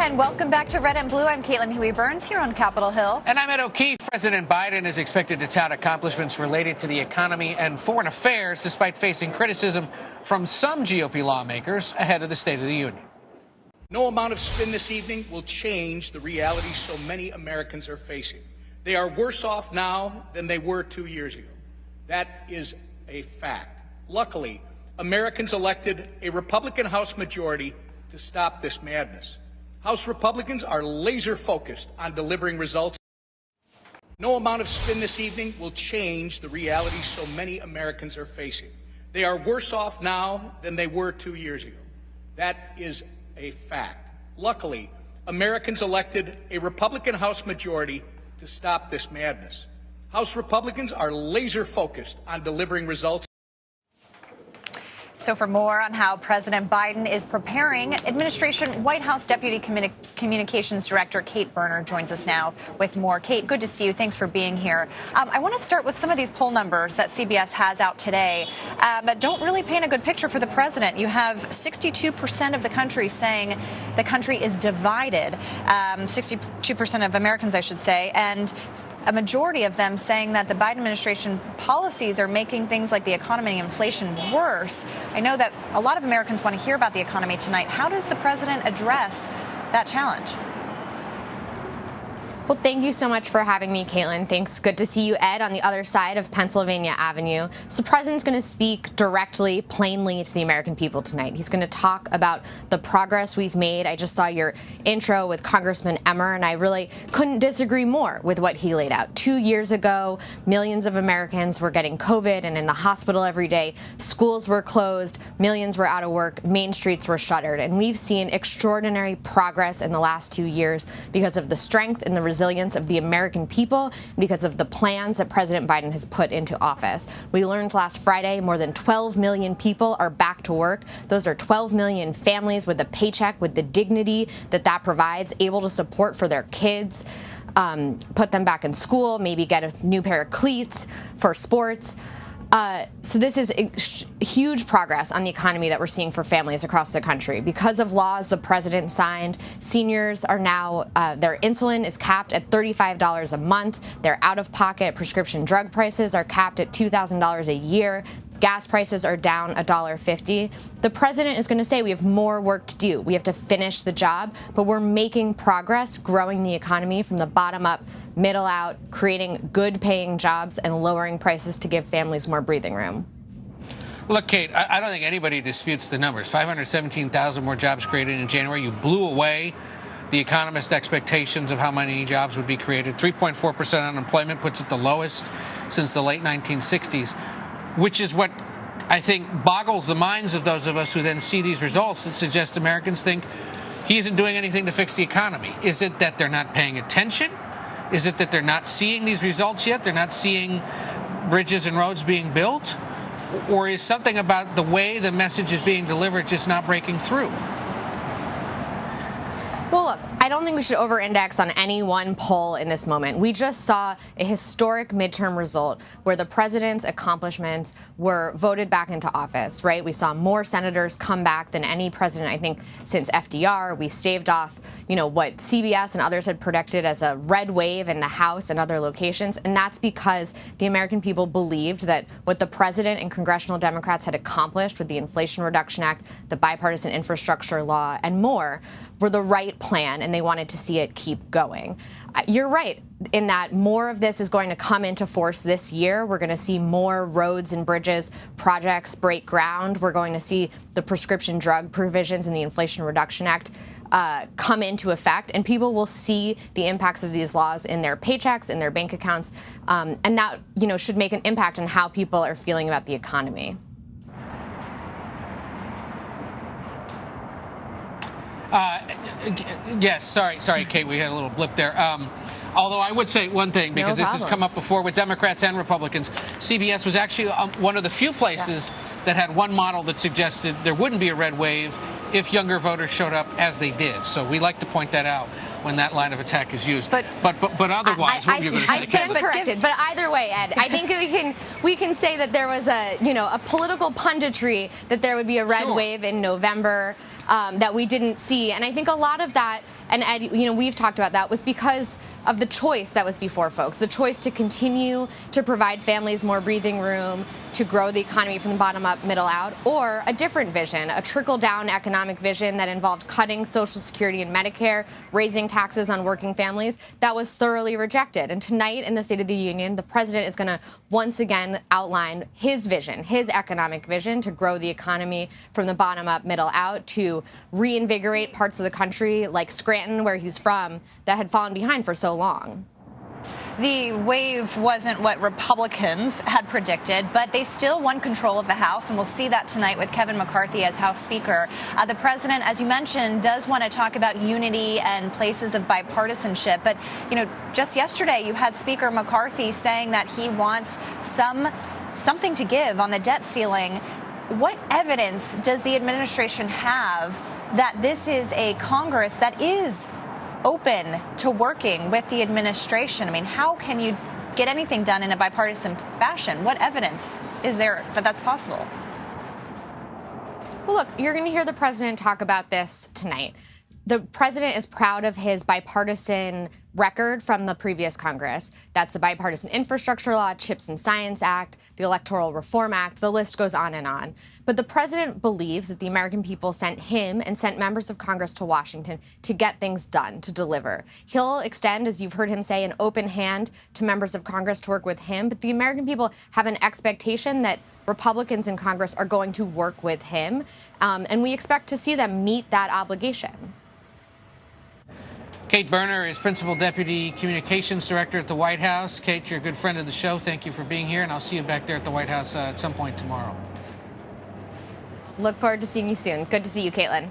And welcome back to Red and Blue. I'm Caitlin Huey-Burns here on Capitol Hill. And I'm Ed O'Keefe. President Biden is expected to tout accomplishments related to the economy and foreign affairs, despite facing criticism from some GOP lawmakers ahead of the State of the Union. No amount of spin this evening will change the reality so many Americans are facing. They are worse off now than they were 2 years ago. That is a fact. Luckily, Americans elected a Republican House majority to stop this madness. House Republicans are laser focused on delivering results. No amount of spin this evening will change the reality so many Americans are facing. They are worse off now than they were 2 years ago. That is a fact. Luckily, Americans elected a Republican House majority to stop this madness. House Republicans are laser focused on delivering results. So for more on how President Biden is preparing, Administration White House Deputy Communications Director Kate Berner joins us now with more. Kate, good to see you. Thanks for being here. I want to start with some of these poll numbers that CBS has out today that don't really paint a good picture for the president. You have 62% of the country saying the country is divided, 62% of Americans, I should say, and a majority of them saying that the Biden administration policies are making things like the economy and inflation worse. I know that a lot of Americans want to hear about the economy tonight. How does the president address that challenge? Well, thank you so much for having me, Caitlin. Thanks. Good to see you, Ed, on the other side of Pennsylvania Avenue. So the president's going to speak directly, plainly to the American people tonight. He's going to talk about the progress we've made. I just saw your intro with Congressman Emmer, and I really couldn't disagree more with what he laid out. 2 years ago, millions of Americans were getting COVID and in the hospital every day. Schools were closed. Millions were out of work. Main streets were shuttered. And we've seen extraordinary progress in the last 2 years because of the strength and the resilience of the American people, because of the plans that President Biden has put into office. We learned last Friday more than 12 million people are back to work. Those are 12 million families with a paycheck, with the dignity that that provides, able to support for their kids, put them back in school, maybe get a new pair of cleats for sports. So this is huge progress on the economy that we're seeing for families across the country. Because of laws the president signed, seniors are now, their insulin is capped at $35 a month. Their out-of-pocket prescription drug prices are capped at $2,000 a year. Gas prices are down $1.50. The president is going to say we have more work to do. We have to finish the job, but we're making progress growing the economy from the bottom up, middle out, creating good paying jobs and lowering prices to give families more breathing room. Look, Kate, I don't think anybody disputes the numbers. 517,000 more jobs created in January. You blew away the economist expectations of how many jobs would be created. 3.4% unemployment puts it the lowest since the late 1960s. Which is what I think boggles the minds of those of us who then see these results that suggest Americans think he isn't doing anything to fix the economy. Is it that they're not paying attention? Is it that they're not seeing these results yet? They're not seeing bridges and roads being built? Or is something about the way the message is being delivered just not breaking through? Well, look, I don't think we should over-index on any one poll in this moment. We just saw a historic midterm result where the president's accomplishments were voted back into office, right? We saw more senators come back than any president, I think, since FDR. We staved off, what CBS and others had predicted as a red wave in the House and other locations. And that's because the American people believed that what the president and congressional Democrats had accomplished with the Inflation Reduction Act, the bipartisan infrastructure law, and more were the right plan, and they wanted to see it keep going. You're right in that more of this is going to come into force this year. We're going to see more roads and bridges projects break ground. We're going to see the prescription drug provisions in the Inflation Reduction Act come into effect, and people will see the impacts of these laws in their paychecks, in their bank accounts, and that should make an impact on how people are feeling about the economy. Yes, sorry, Kate, we had a little blip there. Although I would say one thing, because this has come up before with Democrats and Republicans. CBS was actually one of the few places that had one model that suggested there wouldn't be a red wave if younger voters showed up as they did. So we like to point that out when that line of attack is used. But otherwise, what are you going to say? I stand corrected. But either way, Ed, I think we can say that there was a political punditry that there would be a red wave in November. that we didn't see. And I think a lot of that, and Ed, we've talked about that, was because of the choice that was before folks, the choice to continue to provide families more breathing room, to grow the economy from the bottom up, middle out, or a different vision, a trickle-down economic vision that involved cutting Social Security and Medicare, raising taxes on working families. That was thoroughly rejected. And tonight in the State of the Union, the president is going to once again outline his vision, his economic vision to grow the economy from the bottom up, middle out, to reinvigorate parts of the country like Scranton, where he's from, that had fallen behind for so long. The wave wasn't what Republicans had predicted, but they still won control of the House, and we'll see that tonight with Kevin McCarthy as House Speaker. The president, as you mentioned, does want to talk about unity and places of bipartisanship. But, just yesterday you had Speaker McCarthy saying that he wants something to give on the debt ceiling. What evidence does the administration have that this is a Congress that is open to working with the administration? I mean, how can you get anything done in a bipartisan fashion? What evidence is there that that's possible? Well, look, you're going to hear the president talk about this tonight. The president is proud of his bipartisan record from the previous Congress. That's the Bipartisan Infrastructure Law, CHIPS and Science Act, the Electoral Reform Act. The list goes on and on. But the president believes that the American people sent him and sent members of Congress to Washington to get things done, to deliver. He'll extend, as you've heard him say, an open hand to members of Congress to work with him. But the American people have an expectation that Republicans in Congress are going to work with him. And we expect to see them meet that obligation. Kate Berner is Principal Deputy Communications Director at the White House. Kate, you're a good friend of the show. Thank you for being here, and I'll see you back there at the White House at some point tomorrow. Look forward to seeing you soon. Good to see you, Caitlin.